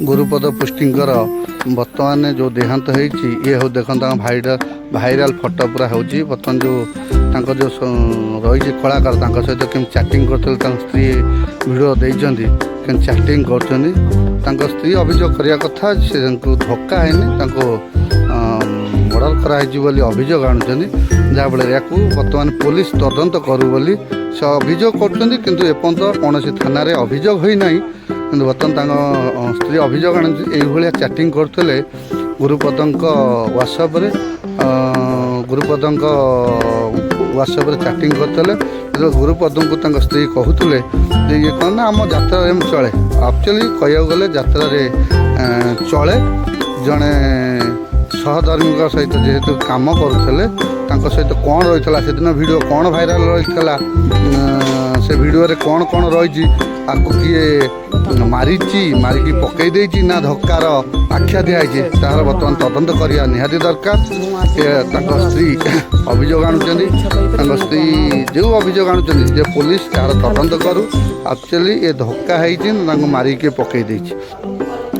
गुरुपद पुष्टिंकर बर्तमान जो देहांत होती ये हो देख भाइराल फटो पूरा हो बर्तमान जो जो रही कलाकार सहित कि चैटिंग करते स्त्री भिडियो देती कि चैटिंग कर स्त्री अभियोग करने कथा से धक्का है मर्डर कराई अभियोग आणुच्च जहाँफल या बर्तमान पुलिस तदंत करू बोली से अभियोग करूँ कौन थाना अभियोग होना कि बर्तमान स्त्री अभियोग आनी चैटिंग करते गुरुपद व्हाट्सएप गुरुपद व्हाट्सएप चैटिंग करते गुरुपद को स्त्री कहते ये कौन ना आम यात्रा चले एक्चुअली कह गले यात्रा चले जड़े सहधर्मी सहित जेहेतु कम करुले सहित कौन रही से दिन वीडियो कौन भाइराल रही से वीडियो रे कौन कौन रही आपको किए मारिकी पकई देची ना धक्कार आख्या दिखाई तार बर्तमान तदंत करवा निहाती दरकार स्त्री अभियोग आणुच्च स्त्री जो अभियोग आणुच्च पुलिस तार तदंत करू एक्चुअली ये धक्का है मारिकी पकई देची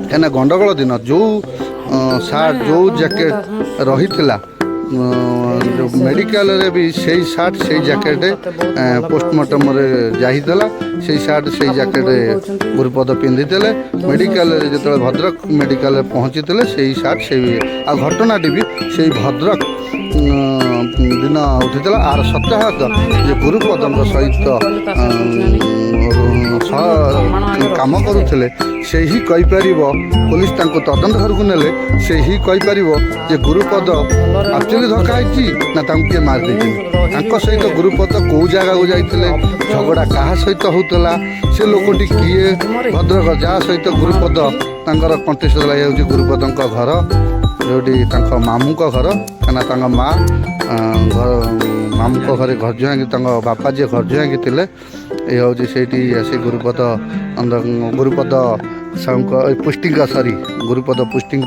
कहीं गंडगोल दिन जो सार्ट जो जैकेट रही जो मेडिकल रे भी सही सार्ट से जैकेट पोस्टमार्टम जाइला से सार्ट से जैकेट गुरुपद पिंधिले मेडिकल जो भद्रक मेडिकल पहुँची से सार्ट से घटनाटी भी से भद्रक दिन उठी आर सप्ताहक जे गुरुपद सहित काम करुले से ही कहीपर पुलिस तदंत घर को नेले से ही कहीपर जे गुरुपद एक्चुअली धक्का ना किए मारिदे सहित गुरुपद कौ जगह को जाते झगड़ा क्या सहित होता से लोकटी किए भद्रक जहाँ सहित गुरुपद कंटेस्ट लगे गुरुपद घर जोटी मामू घर कहीं माँ मामू घरे घर जुआई बापा जी घर जुआई थे ये हूँ से आसी गुरुपद गुरुपद पुष्टिंग सरी गुरुपद पुष्टिंग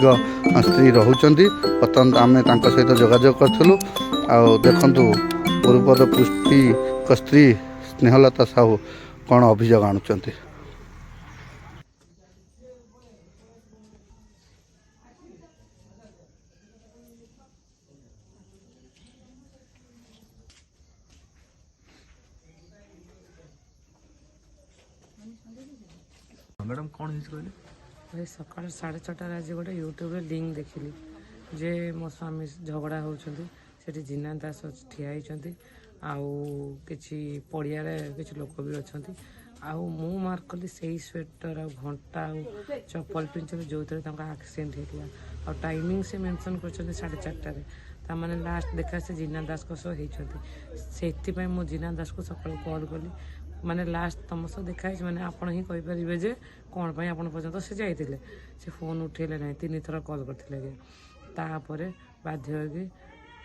स्त्री रोचंत बर्तमान आम सहित जोगाजोग करूँ देखु गुरुपद पुष्टि स्त्री स्नेहलता साहू कौन अभियोग आणुचंती। मैडम कौन कहले भाई सकाल 6:30 आज गोटे यूट्यूब लिंक देखिली जे मो स्वामी झगड़ा होती जीना दास ठिया होती कि पड़िया किसी लोक भी अच्छा मु मार्क कली से स्वेटर आ घंटा चप्पल पिंधे जो थे एक्सीडेंट होता और टाइमिंग से मेंशन कर 4:30 मैंने लास्ट देखा से जीना दास होती से मो जीना दास को सकाल कॉल कली माने लास्ट तुम सह देखाई मैंने आपड़ ही कहीपर जे कौन आप पर्यटन से जाते से फोन उठेले ना 3 थर कल करते तापर बाध्य होगी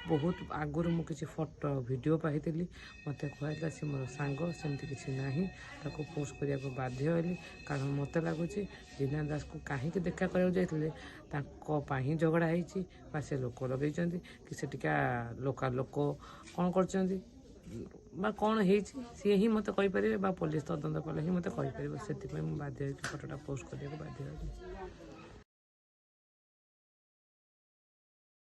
बहुत आगुरी मुझे किसी फोटो वीडियो पाई मत कहला सी मोर सांग सेमती किसी ना पोस्ट करने को बाध्य होली कारण मत लगुच जीना दास को कहीं देखा कराया जाते झगड़ा हो से लोक लगे कि से लोका लोक कौन कर कौन सी ही मत कहीपर पुलिस तदंत कले ही मत कहीपर से बाध्य फटोटा पोस्ट करने को बाध्य।